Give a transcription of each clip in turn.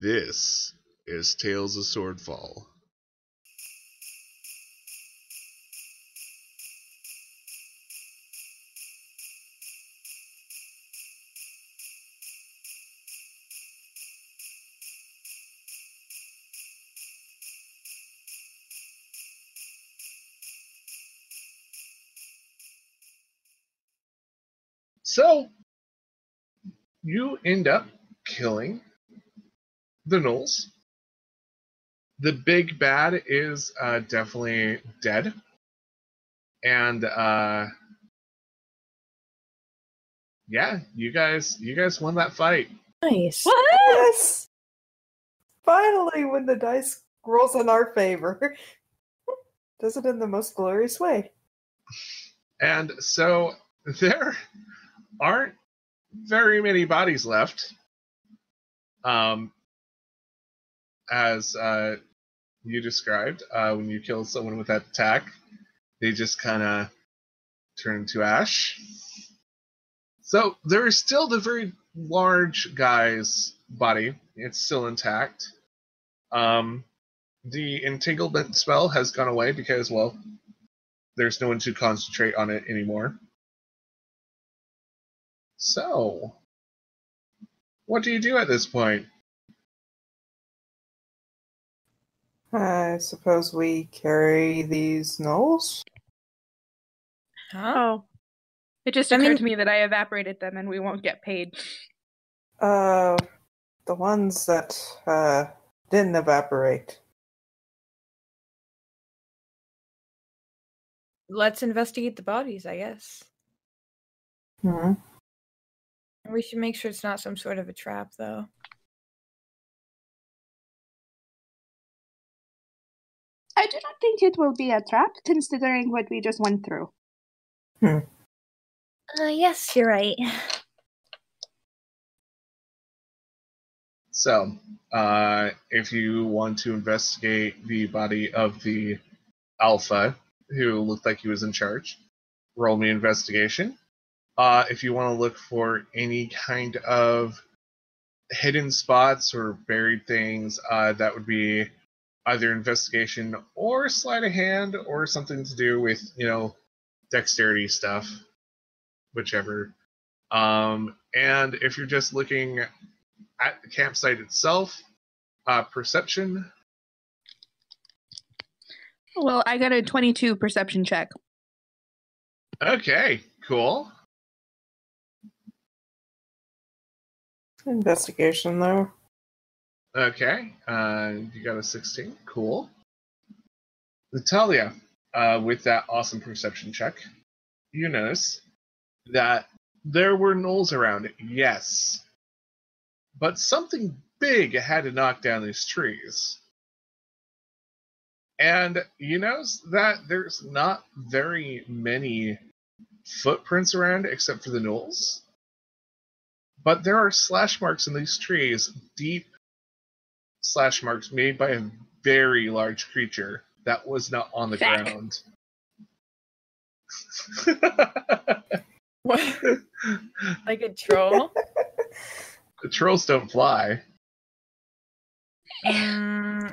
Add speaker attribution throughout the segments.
Speaker 1: This is Tales of Swordfall. So, you end up killing the gnolls. The big bad is definitely dead. And yeah, you guys won that fight.
Speaker 2: Nice.
Speaker 3: What?
Speaker 2: Yes! Finally, when the dice rolls in our favor. Does it in the most glorious way.
Speaker 1: And so there aren't very many bodies left. As you described, when you kill someone with that attack, they just kind of turn into ash. So there is still the very large guy's body. It's still intact. The entanglement spell has gone away because, well, there's no one to concentrate on it anymore. So, what do you do at this point?
Speaker 2: I suppose we carry these gnolls?
Speaker 3: Huh?
Speaker 4: Oh. It just occurred to me that I evaporated them and we won't get paid.
Speaker 2: The ones that didn't evaporate.
Speaker 3: Let's investigate the bodies, I guess.
Speaker 2: Hmm.
Speaker 3: We should make sure it's not some sort of a trap, though.
Speaker 5: I do not think it will be a trap, considering what we just went through.
Speaker 3: Yes, you're right.
Speaker 1: So, if you want to investigate the body of the Alpha, who looked like he was in charge, roll me investigation. If you want to look for any kind of hidden spots or buried things, that would be either investigation or sleight of hand or something to do with, dexterity stuff, whichever. And if you're just looking at the campsite itself, perception.
Speaker 4: Well, I got a 22 perception check.
Speaker 1: Okay, cool.
Speaker 2: Investigation, though.
Speaker 1: Okay, you got a 16. Cool. Natalia, with that awesome perception check, you notice that there were gnolls around, yes. But something big had to knock down these trees. And you notice that there's not very many footprints around except for the gnolls. But there are slash marks in these trees, deep slash marks made by a very large creature that was not on the ground.
Speaker 3: What? Like a troll?
Speaker 1: The trolls don't fly.
Speaker 4: Flying!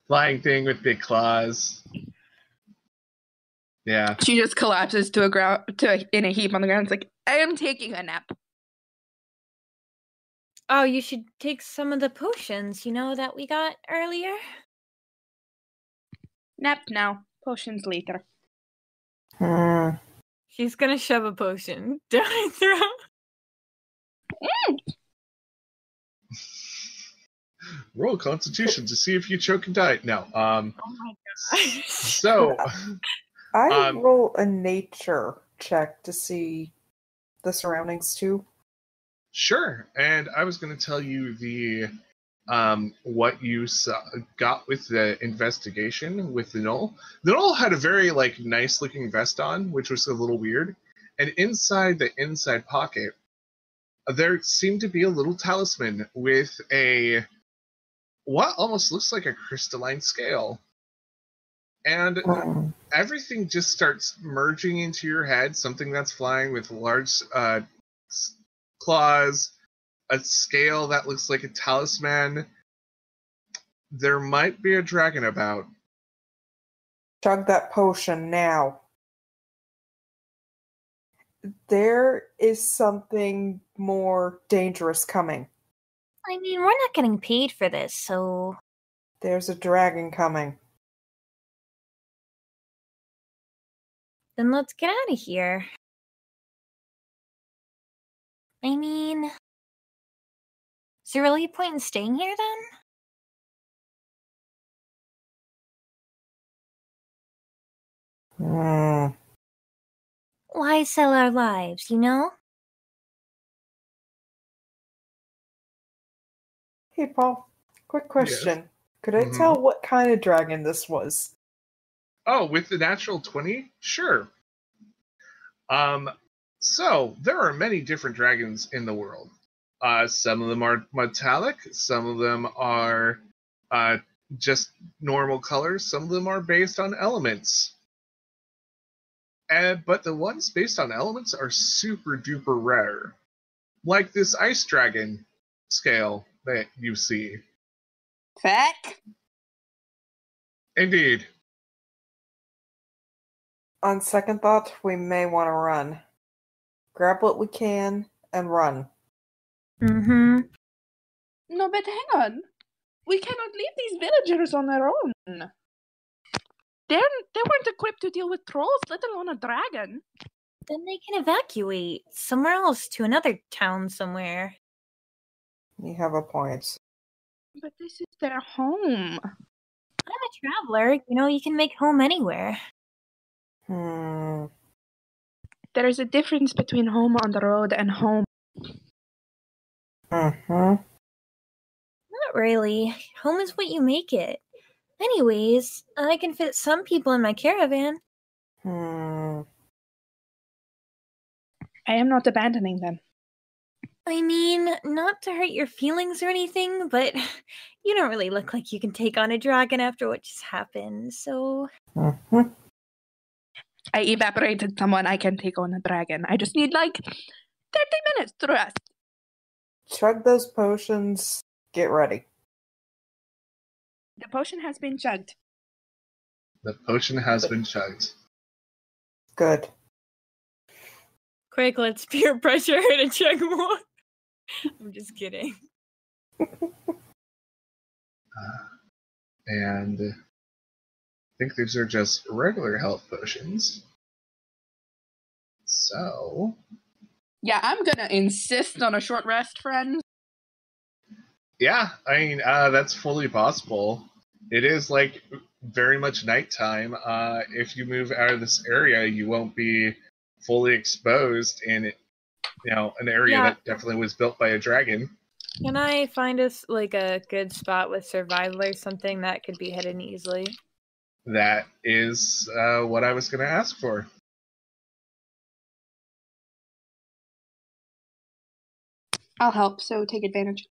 Speaker 1: Flying thing with big claws. Yeah.
Speaker 4: She just collapses in a heap on the ground. It's like, I am taking a nap.
Speaker 3: Oh, you should take some of the potions, that we got earlier.
Speaker 4: Nap now. Potions later.
Speaker 3: She's gonna shove a potion down her throat.
Speaker 1: Roll Constitution to see if you choke and die. No.
Speaker 3: Oh my gosh.
Speaker 1: So,
Speaker 2: I roll a nature check to see the surroundings too.
Speaker 1: Sure. And I was going to tell you the what you got with the investigation with the gnoll. The gnoll had a very nice looking vest on, which was a little weird. And inside the inside pocket, there seemed to be a little talisman with what almost looks like a crystalline scale. And everything just starts merging into your head, something that's flying with large claws, a scale that looks like a talisman. There might be a dragon about.
Speaker 2: Chug that potion now. There is something more dangerous coming.
Speaker 3: I mean, we're not getting paid for this, so...
Speaker 2: There's a dragon coming.
Speaker 3: Then let's get out of here. I mean... Is there really a point in staying here, then? Why sell our lives, you know?
Speaker 2: Hey, Paul. Quick question.
Speaker 1: Yes.
Speaker 2: Could I
Speaker 1: Mhm.
Speaker 2: tell what kind of dragon this was?
Speaker 1: Oh, with the natural 20? Sure. So there are many different dragons in the world. Some of them are metallic, some of them are just normal colors, some of them are based on elements. But the ones based on elements are super duper rare. Like this ice dragon scale that you see.
Speaker 5: Feck?
Speaker 1: Indeed.
Speaker 2: On second thought, we may want to run. Grab what we can and run.
Speaker 3: Mm-hmm.
Speaker 5: No, but hang on. We cannot leave these villagers on their own. They weren't equipped to deal with trolls, let alone a dragon.
Speaker 3: Then they can evacuate somewhere else to another town somewhere.
Speaker 2: You have a point.
Speaker 5: But this is their home.
Speaker 3: I'm a traveler. You know, you can make home anywhere.
Speaker 2: Hmm.
Speaker 5: There is a difference between home on the road and home.
Speaker 2: Mm-hmm.
Speaker 3: Not really. Home is what you make it. Anyways, I can fit some people in my caravan.
Speaker 2: Hmm.
Speaker 5: I am not abandoning them.
Speaker 3: I mean, not to hurt your feelings or anything, but you don't really look like you can take on a dragon after what just happened, so...
Speaker 2: Mm-hmm.
Speaker 5: I evaporated someone I can take on a dragon. I just need 30 minutes to rest.
Speaker 2: Chug those potions. Get ready.
Speaker 5: The potion has been chugged.
Speaker 1: The potion has been chugged.
Speaker 2: Good.
Speaker 3: Quick, let's peer pressure her to check more. I'm just kidding.
Speaker 1: And I think these are just regular health potions. So,
Speaker 5: Yeah, I'm gonna insist on a short rest, friends.
Speaker 1: yeah, I mean, that's fully possible. It is very much nighttime. If you move out of this area, you won't be fully exposed in, an area
Speaker 3: Yeah.
Speaker 1: that definitely was built by a dragon.
Speaker 3: Can I find us, a good spot with survival or something that could be hidden easily?
Speaker 1: That is what I was going to ask for.
Speaker 5: I'll help, so take advantage.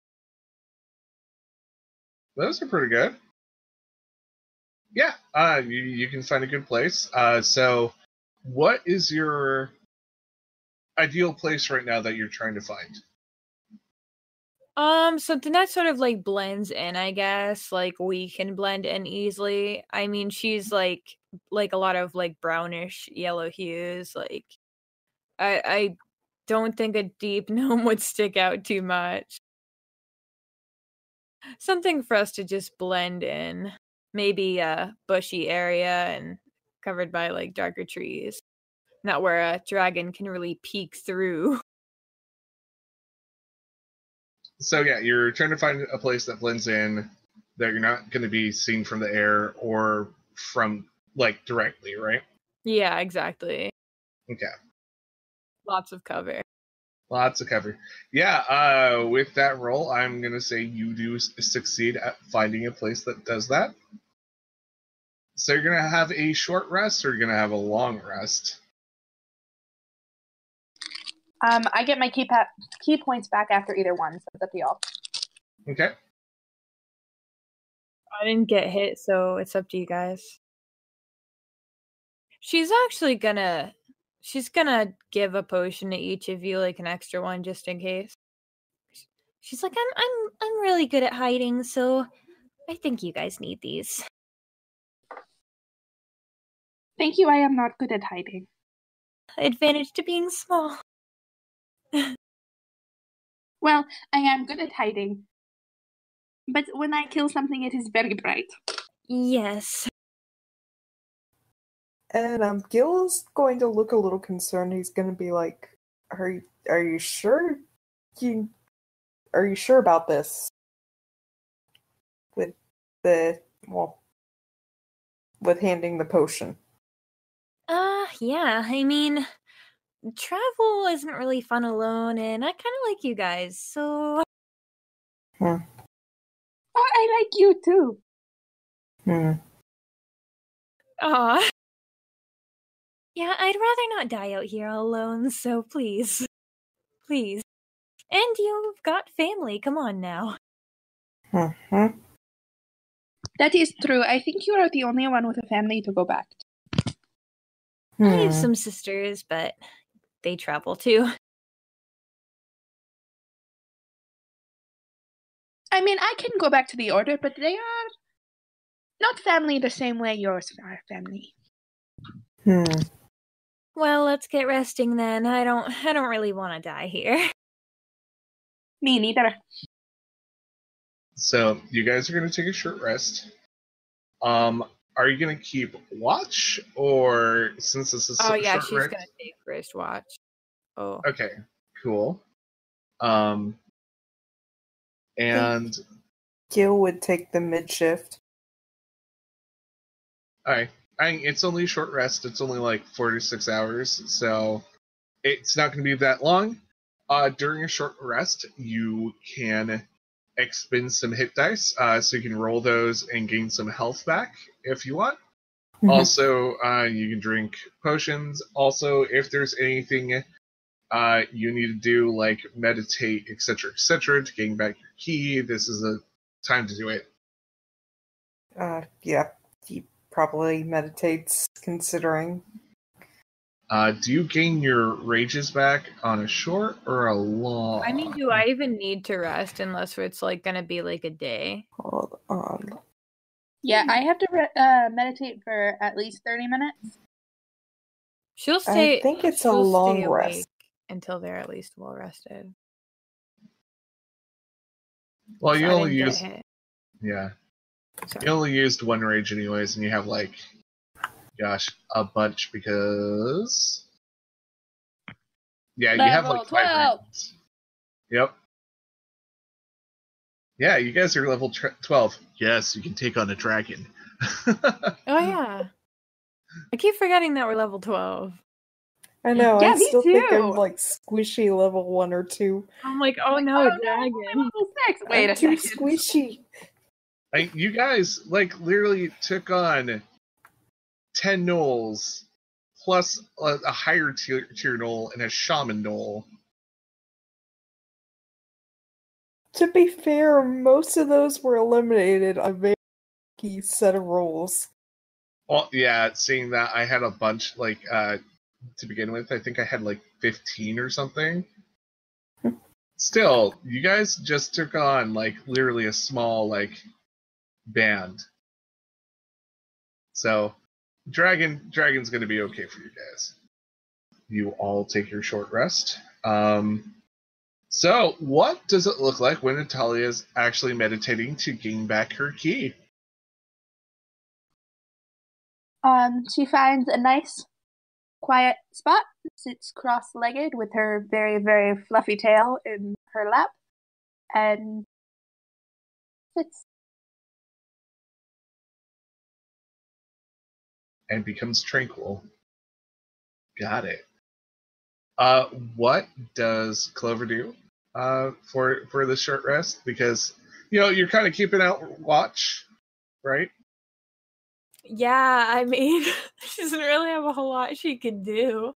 Speaker 1: Those are pretty good. Yeah, you can find a good place. So, what is your ideal place right now that you're trying to find?
Speaker 3: Something that sort of blends in, I guess. We can blend in easily. I mean, she's like a lot of brownish yellow hues. I don't think a deep gnome would stick out too much. Something for us to just blend in. Maybe a bushy area and covered by darker trees. Not where a dragon can really peek through.
Speaker 1: So yeah, you're trying to find a place that blends in, that you're not going to be seen from the air or from directly, right?
Speaker 3: Yeah, exactly.
Speaker 1: Okay.
Speaker 3: Lots of cover.
Speaker 1: Lots of cover. Yeah, with that roll, I'm going to say you do succeed at finding a place that does that. So you're going to have a short rest, or you're going to have a long rest?
Speaker 5: I get my key points back after either one, so it's up to y'all.
Speaker 1: Okay.
Speaker 3: I didn't get hit, so it's up to you guys. She's gonna give a potion to each of you, an extra one, just in case. She's like, I'm really good at hiding, so I think you guys need these.
Speaker 5: Thank you, I am not good at hiding.
Speaker 3: Advantage to being small.
Speaker 5: Well, I am good at hiding. But when I kill something, it is very bright.
Speaker 3: Yes.
Speaker 2: And Gil's going to look a little concerned. He's going to be like, "Are you sure? Are you sure about this? With with handing the potion."
Speaker 3: Yeah. I mean, travel isn't really fun alone, and I kind of like you guys, so.
Speaker 5: Oh, I like you too.
Speaker 3: Aw. Yeah, I'd rather not die out here all alone, so please. Please. And you've got family, come on now.
Speaker 2: Mm-hmm.
Speaker 5: That is true. I think you are the only one with a family to go back to.
Speaker 3: I have some sisters, but they travel too.
Speaker 5: I mean, I can go back to the Order, but they are not family the same way yours are family.
Speaker 3: Well, let's get resting then. I don't really want to die here.
Speaker 5: Me neither.
Speaker 1: So you guys are going to take a short rest. Are you going to keep watch, or since this is short
Speaker 3: she's
Speaker 1: rest?
Speaker 3: gonna take first watch. Oh.
Speaker 1: Okay, cool. And
Speaker 2: Gil would take the mid shift.
Speaker 1: alright. It's only a short rest. It's only like 4 to 6 hours, so it's not going to be that long. During a short rest, you can expend some hit dice, so you can roll those and gain some health back if you want.
Speaker 2: Mhm.
Speaker 1: Also, you can drink potions. Also, if there's anything you need to do, like meditate, etc., to gain back your key, this is the time to do it.
Speaker 2: Yeah, he probably meditates, considering.
Speaker 1: Do you gain your rages back on a short or a long?
Speaker 3: I mean, do I even need to rest unless it's like gonna be like a day?
Speaker 2: Hold on.
Speaker 5: Yeah, I have to meditate for at least 30 minutes.
Speaker 3: She'll stay.
Speaker 2: I think it's a
Speaker 3: she'll
Speaker 2: long
Speaker 3: stay awake
Speaker 2: rest.
Speaker 3: until they're at least well rested.
Speaker 1: Well,
Speaker 3: So
Speaker 1: you
Speaker 3: I
Speaker 1: only
Speaker 3: didn't get
Speaker 1: used
Speaker 3: hit.
Speaker 1: yeah,
Speaker 3: Sorry.
Speaker 1: you only used one rage anyways, and you have like, gosh, a bunch because yeah, you have
Speaker 5: Level
Speaker 1: like 5
Speaker 5: 12.
Speaker 1: rages. Yep. Yeah, you guys are level 12. Yes, you can take on a dragon.
Speaker 3: Oh yeah. I keep forgetting that we're level 12.
Speaker 2: I know,
Speaker 5: Yeah,
Speaker 2: I
Speaker 5: me
Speaker 2: still think I'm
Speaker 5: too.
Speaker 2: like squishy level 1 or 2.
Speaker 3: I'm like, oh no,
Speaker 5: Oh,
Speaker 3: a dragon.
Speaker 5: no, level 6. Wait
Speaker 2: I'm
Speaker 5: a
Speaker 2: too
Speaker 5: second.
Speaker 2: squishy.
Speaker 1: You guys like literally took on 10 gnolls plus a higher tier gnoll and a shaman gnoll.
Speaker 2: To be fair, most of those were eliminated on a very key set of rules.
Speaker 1: Well, yeah, seeing that I had a bunch like to begin with, I think I had like 15 or something. Still, you guys just took on like literally a small like band. So, dragon's going to be okay for you guys. You all take your short rest. So, what does it look like when Natalia is actually meditating to gain back her key?
Speaker 5: She finds a nice, quiet spot, sits cross-legged with her very, very fluffy tail in her lap, and sits.
Speaker 1: And becomes tranquil. Got it. What does Clover do for the short rest? Because you're kind of keeping out watch, right?
Speaker 3: Yeah, I mean, she doesn't really have a whole lot she can do.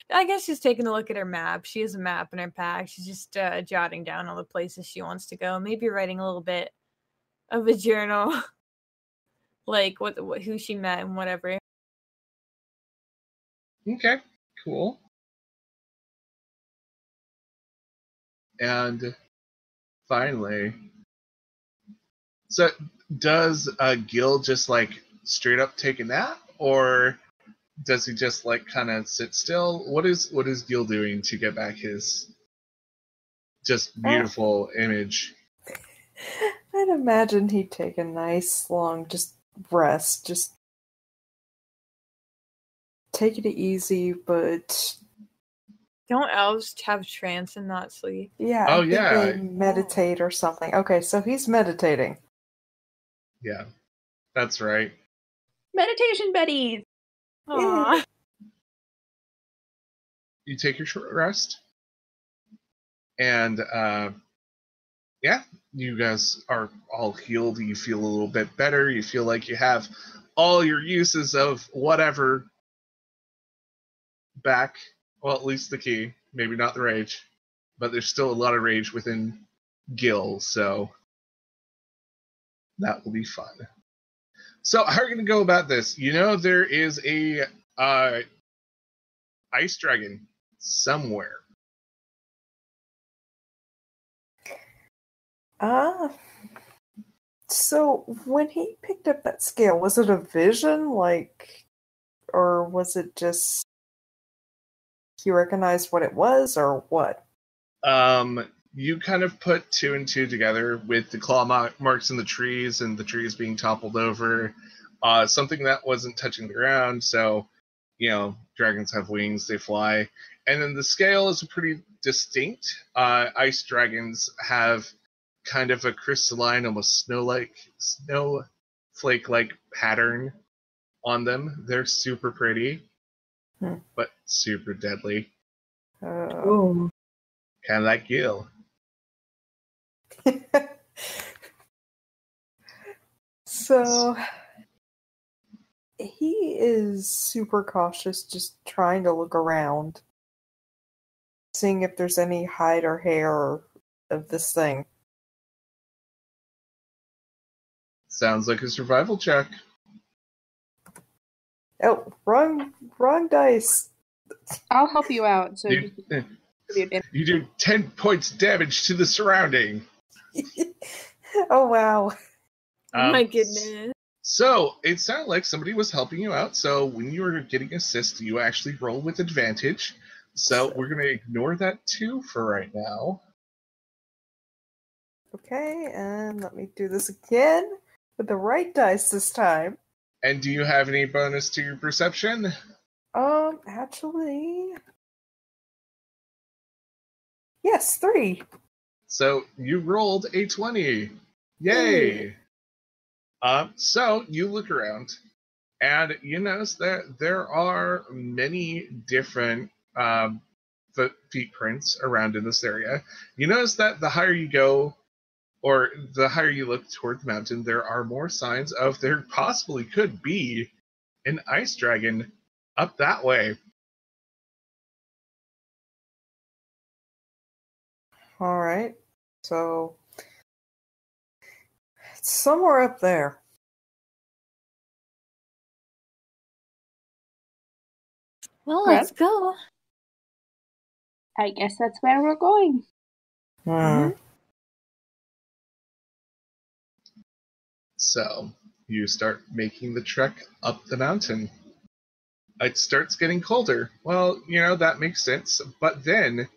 Speaker 3: I guess she's taking a look at her map. She has a map in her pack. She's just jotting down all the places she wants to go. Maybe writing a little bit of a journal, like what who she met and whatever.
Speaker 1: Okay, cool. And Finally. So, does Gil just like straight up take a nap, or does he just like kind of sit still? What is Gil doing to get back his just beautiful image?
Speaker 2: I'd imagine he'd take a nice long just rest, just take it easy, but
Speaker 3: Don't elves have trance and not sleep?
Speaker 2: yeah,
Speaker 1: Oh,
Speaker 2: I think
Speaker 1: yeah.
Speaker 2: they meditate or something. Okay, so he's meditating.
Speaker 1: Yeah, that's right.
Speaker 5: Meditation buddies.
Speaker 3: Aww.
Speaker 1: You take your short rest, and yeah, you guys are all healed. You feel a little bit better. You feel like you have all your uses of whatever back. Well, at least the key. Maybe not the rage, but there's still a lot of rage within Gil, so that will be fun. So how are you going to go about this? You know there is a ice dragon somewhere.
Speaker 2: So when he picked up that scale, was it a vision, like, or was it just he recognized what it was, or what?
Speaker 1: You kind of put two and two together with the claw marks in the trees and the trees being toppled over. Something that wasn't touching the ground, so, you know, dragons have wings, they fly. And then the scale is pretty distinct. Ice dragons have kind of a crystalline, almost snowflake-like pattern on them. They're super pretty, but super deadly.
Speaker 3: Ooh.
Speaker 1: Kind of like Gil.
Speaker 2: So he is super cautious, just trying to look around, seeing if there's any hide or hair of this thing.
Speaker 1: Sounds like a survival check.
Speaker 2: Oh, wrong dice.
Speaker 5: I'll help you out. So
Speaker 1: You,
Speaker 5: you
Speaker 1: you do 10 points damage to the surrounding.
Speaker 2: Oh wow.
Speaker 3: Oh my goodness.
Speaker 1: So, it sounded like somebody was helping you out, so when you were getting assist, you actually roll with advantage. So, we're going to ignore that 2 for right now.
Speaker 2: Okay, and let me do this again with the right dice this time.
Speaker 1: And do you have any bonus to your perception?
Speaker 2: Actually, yes, 3.
Speaker 1: So, you rolled a 20. Yay! So, you look around, and you notice that there are many different feet prints around in this area. You notice that the higher you go, or the higher you look toward the mountain, there are more signs of there possibly could be an ice dragon up that way.
Speaker 2: Alright, so it's somewhere up there.
Speaker 3: Well, let's go.
Speaker 5: I guess that's where we're going.
Speaker 1: So, you start making the trek up the mountain. It starts getting colder. Well, you know, that makes sense. But then,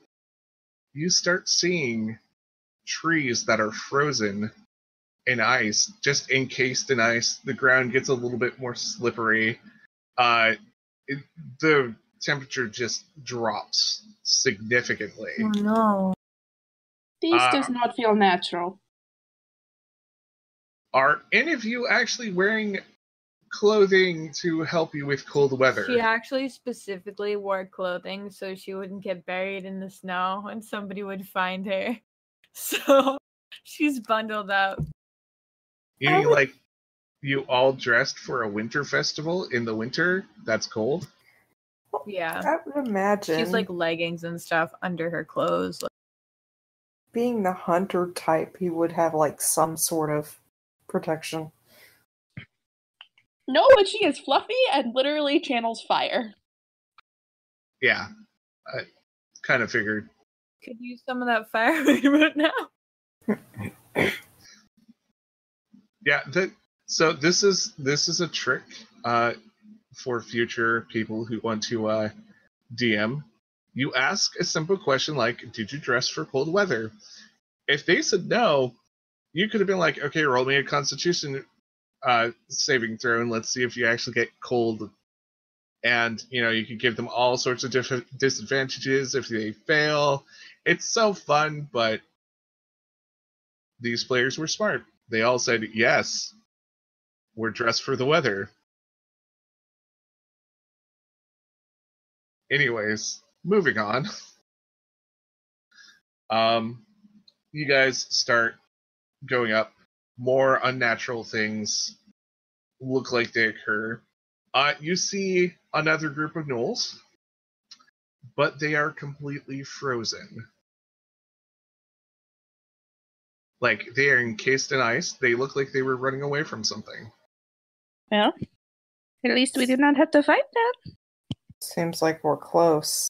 Speaker 1: you start seeing trees that are frozen in ice, just encased in ice. The ground gets a little bit more slippery. The temperature just drops significantly.
Speaker 3: Oh no.
Speaker 5: This does not feel natural.
Speaker 1: Are any of you actually wearing clothing to help you with cold weather?
Speaker 3: She actually specifically wore clothing so she wouldn't get buried in the snow and somebody would find her. So she's bundled up.
Speaker 1: You mean like you all dressed for a winter festival in the winter that's cold?
Speaker 3: Yeah.
Speaker 2: I would imagine.
Speaker 3: She's like leggings and stuff under her clothes.
Speaker 2: Being the hunter type, he would have like some sort of protection.
Speaker 5: No, but she is fluffy and literally channels fire.
Speaker 1: Yeah, I kind of figured.
Speaker 3: Could use some of that fire right now.
Speaker 1: Yeah, so this is a trick for future people who want to DM. You ask a simple question like, "Did you dress for cold weather?" If they said no, you could have been like, "Okay, roll me a Constitution saving throw, and let's see if you actually get cold." And you could give them all sorts of different disadvantages if they fail. It's so fun, but these players were smart. They all said, "Yes, we're dressed for the weather." Anyways, moving on. You guys start going up. More unnatural things look like they occur. You see another group of gnolls, but they are completely frozen. Like, they are encased in ice. They look like they were running away from something.
Speaker 4: Well, at least we did not have to fight them.
Speaker 2: Seems like we're close.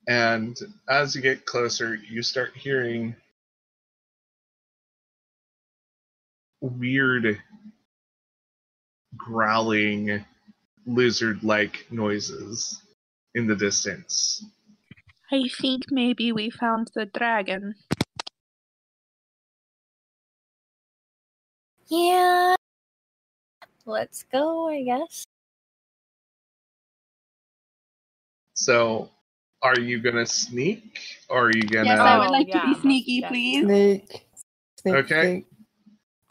Speaker 1: And as you get closer, you start hearing weird growling lizard-like noises in the distance.
Speaker 4: I think maybe we found the dragon.
Speaker 3: Yeah. Let's go, I guess.
Speaker 1: So, are you gonna sneak, or are you gonna...
Speaker 5: Yes, I would
Speaker 3: Oh,
Speaker 5: like to
Speaker 3: yeah,
Speaker 5: be
Speaker 3: most
Speaker 5: sneaky,
Speaker 3: definitely.
Speaker 5: please.
Speaker 2: Sneak,
Speaker 1: Okay.
Speaker 2: sneak.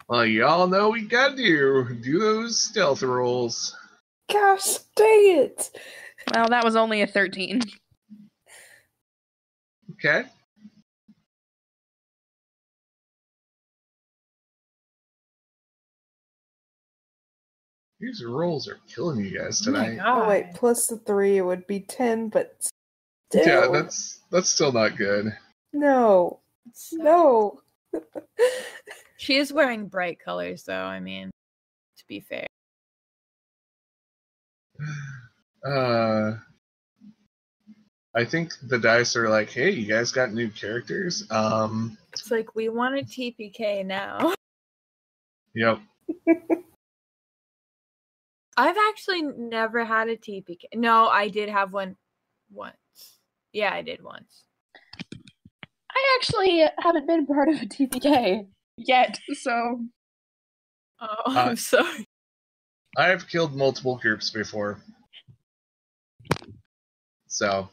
Speaker 1: Well, y'all know we gotta do those stealth rolls.
Speaker 2: Gosh, dang it!
Speaker 4: Well, that was only a 13.
Speaker 1: Okay. These rolls are killing you guys
Speaker 3: Oh my
Speaker 1: tonight.
Speaker 3: god.
Speaker 2: Oh wait, plus the 3, it would be 10, but still.
Speaker 1: Yeah, that's still not good.
Speaker 2: No. No.
Speaker 3: She is wearing bright colors, though, I mean, to be fair.
Speaker 1: I think the dice are like, hey, you guys got new characters?
Speaker 3: It's like, we want a TPK now.
Speaker 1: Yep.
Speaker 3: I've actually never had a TPK. No, I did have one once. Yeah, I did once.
Speaker 5: I actually haven't been part of a TPK yet, so
Speaker 3: Oh, I'm sorry.
Speaker 1: I have killed multiple groups before. So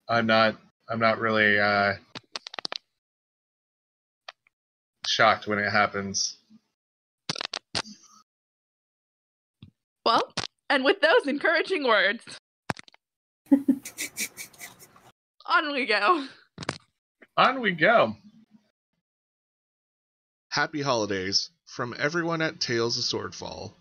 Speaker 1: I'm not really shocked when it happens.
Speaker 4: Well, and with those encouraging words, on we go.
Speaker 1: On we go. Happy holidays from everyone at Tales of Swordfall.